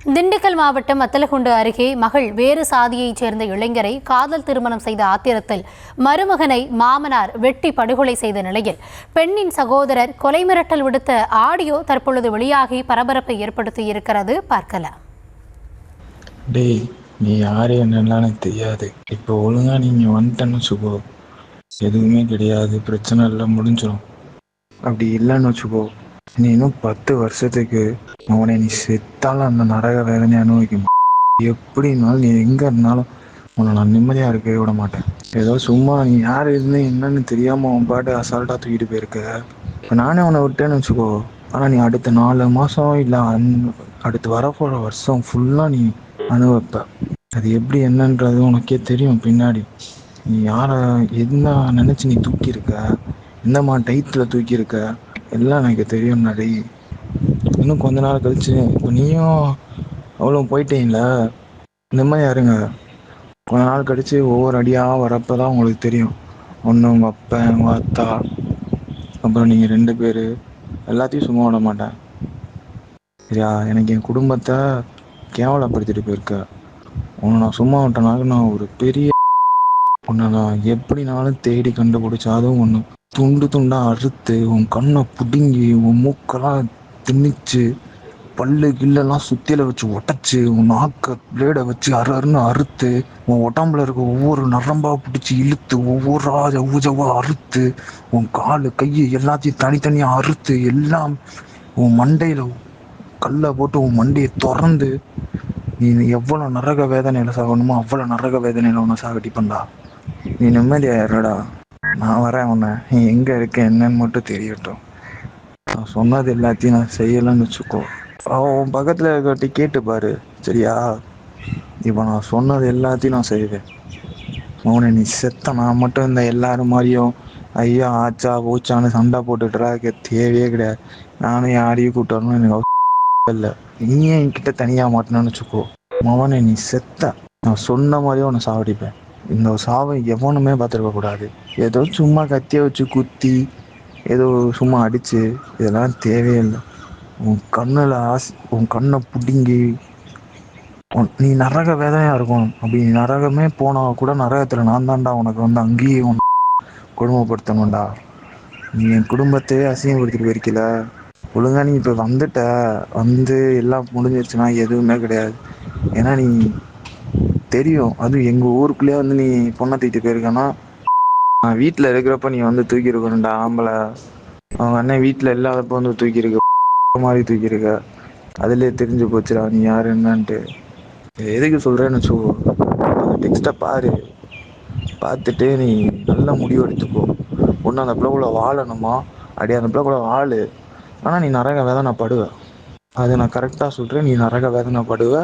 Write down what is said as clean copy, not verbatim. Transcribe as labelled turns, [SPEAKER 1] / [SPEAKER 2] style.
[SPEAKER 1] திண்டுக்கல் மாவட்டம் வத்தலகுண்டு அருகே மகள் வேறு சாதியைச் சேர்ந்த இளைஞரை காதல் திருமணம் செய்த ஆத்திரத்தில் மருமகனை மாமனார் வெட்டி படுகொலை செய்த நிலையில் பெண்ணின் சகோதரர் கொலை மிரட்டல் விடுத்த ஆடியோ தற்பொழுது வெளியாகி பரபரப்பை ஏற்படுத்தியிருக்கிறது. பார்க்கலாம்.
[SPEAKER 2] டேய், நீ யாரு என்னன்னு எனக்கு தெரியாது. இப்போ ஒழுங்கா நீங்க வந்துட்டேன்னு வச்சுக்கோ, எதுவுமே கிடையாது, பிரச்சனை இல்லை, முடிஞ்சிடும். அப்படி இல்லைன்னு வச்சுக்கோ, நீ இன்னும் 10 வருஷத்துக்கு அவனை நீ செத்தாலும் அந்த நரக வேதனை அனுபவிக்கும். எப்படினாலும் நீ எங்க இருந்தாலும் உன்னை நான் நிம்மதியா இருக்கவே விட மாட்டேன். ஏதோ சும்மா நீ யார் இருந்து என்னன்னு தெரியாம அவன் பாட்டு அசால்ட்டா தூக்கிட்டு போயிருக்க. இப்போ நானே உன்னை விட்டேன்னு வச்சுக்கோ, ஆனா நீ அடுத்த 4 மாசம் இல்லை அடுத்து வரப்போற வருஷம் ஃபுல்லா நீ அனுபவிப்ப. அது எப்படி என்னன்றது உனக்கே தெரியும். பின்னாடி நீ யாரை என்ன நினைச்சு நீ தூக்கியிருக்க, எந்த டைத்துல தூக்கியிருக்க, எல்லாம் எனக்கு தெரியும். நிறைய இன்னும் கொஞ்ச நாள் கழிச்சு இப்போ நீயும் அவ்வளோ போயிட்டீங்கள, நிம்மதியா இருங்க. கொஞ்ச நாள் கழிச்சு ஒவ்வொரு அடியாக வரப்பதான் உங்களுக்கு தெரியும். ஒன்று உங்கள் அப்பா, உங்கள் அத்தா, அப்புறம் நீங்கள் 2 பேர், எல்லாத்தையும் சும்மா விட மாட்டேன். சரியா? எனக்கு என் குடும்பத்தை கேவலப்படுத்திட்டு போயிருக்க. உன்னை நான் சும்மா விட்டனால நான் ஒரு பெரிய உன்னை நான் எப்படினாலும் தேடி கண்டுபிடிச்சா அதுவும் ஒன்று துண்டு துண்டா அறுத்து உன் கண்ணை பிடுங்கி உன் மூக்கெல்லாம் திணிச்சு பல்லு கில்லெல்லாம் சுத்தியில வச்சு உடச்சி உன் நாக்க பிளேடை வச்சு அருன்னு அறுத்து உன் உடம்புல இருக்க ஒவ்வொரு நரம்பா பிடிச்சி இழுத்து ஒவ்வொரு ஜவ்வா அறுத்து உன் காலு கையை எல்லாத்தையும் தனித்தனியா அறுத்து எல்லாம் உன் மண்டையில கல்லை போட்டு உன் மண்டையை திறந்து நீ எவ்வளோ நரக வேதனையில சாகணுமோ அவ்வளோ நரக வேதனையில உன்னை சாகடிப்பண்டா. நீ நிம்மதியாயிரடா. நான் வரேன். உன்னை நீ எங்க இருக்க என்னன்னு மட்டும் தெரியட்டும். நான் சொன்னது எல்லாத்தையும் நான் செய்யலன்னு வச்சுக்கோ, அவன் பக்கத்துல இருக்க கேட்டு பாரு. சரியா? இப்போ நான் சொன்னது எல்லாத்தையும் நான் செய்வேன். அவனை நீ செத்த நான் மட்டும் இந்த எல்லாரும் மாதிரியும் ஐயா ஆச்சா பூச்சான்னு சண்டை போட்டுட்டுறா தேவையே கிடையாது. நானும் யாரையும் கூப்பிட்டு எனக்கு இல்லை. நீயே என்கிட்ட தனியா மாட்டினான்னு வச்சுக்கோ, அவனை நீ செத்த நான் சொன்ன மாதிரியும் உன்னை சாவடிப்பேன். இந்த சாவை எவனுமே பார்த்துருக்க கூடாது. ஏதோ சும்மா கத்தியை வச்சு குத்தி ஏதோ சும்மா அடிச்சு இதெல்லாம் தேவையில்லை. உன் கண்ணை பிடுங்கி நீ நரக வேதனையா இருக்கும். அப்படி நீ நரகமே போனா கூட நரகத்துல நான் தான்டா உனக்கு அங்கேயே கொடுமைப்படுத்தணும்டா. நீ என் குடும்பத்தையே அசிங்கப்படுத்திட்டு போயிருக்கல. ஒழுங்கா நீ இப்ப வந்து எல்லாம் முடிஞ்சிருச்சுன்னா எதுவுமே கிடையாது. ஏன்னா நீ தெரியும், அதுவும் எங்க ஊருக்குள்ளேயே நீ பொண்ணை தூக்கிட்டு போயிருக்கன்னா, நான் வீட்டுல இருக்கிறப்ப நீ தூக்கி இருக்கணும்டா. ஆம்பளை அவங்க அண்ணன் வீட்டுல இல்லாதப்ப தூக்கியிருக்க மாதிரி தூக்கியிருக்க. அதுலயே தெரிஞ்சு போச்சுடா நீ யாரு என்னன்ட்டு. எதுக்கு சொல்றேன்னு வச்சுக்கோ, அந்த டெக்ஸ்ட்டை பாரு. பார்த்துட்டு நீ நல்ல முடிவு எடுத்துக்கோ. ஒன்று அந்த பிள்ளைக்குள்ள வாழணுமா, அப்படியே அந்த பிள்ளைக்குள்ள வாழு. ஆனா நீ நரக வேதனை படுவ. அது நான் கரெக்டா சொல்றேன். நீ நரக வேதனை படுவ.